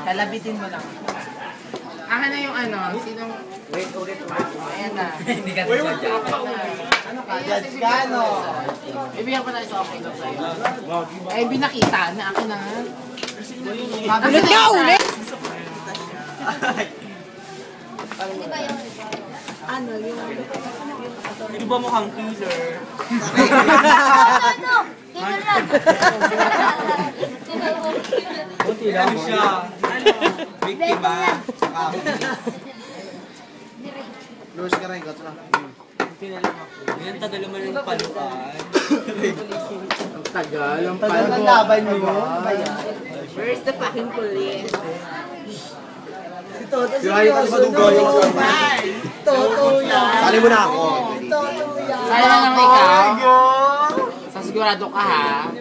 Kalabitin mo lang. Akin na yung ano, sinong... Wait. Ayan na. Hindi ka nagsadya. Ano ka? Judge ka, no? Ibigyan pa tayo sa okay lang sa'yo. Eh, binakita na ako na. Ulit ka, ulit! Ano yung... Hindi ba mukhang killer? Ano? Killer lang. Buti lang siya. Biktima. Luwas ka rin, gato na. Yan, tagal naman yung palukan. Ang tagal, ang Tagal ng laban niyo. Where's the fucking police? Si Toto, seryoso. Toto yan. Sali mo na ako. Toto yan. Sali na lang ikaw. Sa sigurado ka ha.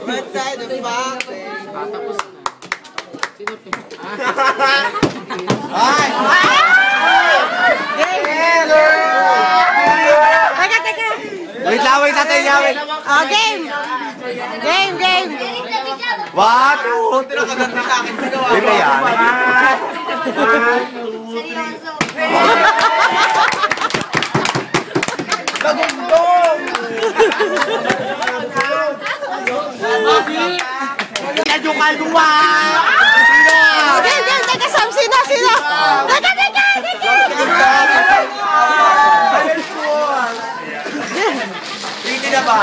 Right side of the box. Tapos na. Sino to? Ay! Teka! Wait lang, wait natin yawin. Oh, game! Game! What? Tinakaganda sa akin. Di ba yan? Seryoso. Nagundong! Yan yung kalduwa! Oh, game! Teka, Sam! Sino? Teka! Hindi na ba?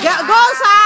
Go, Sam!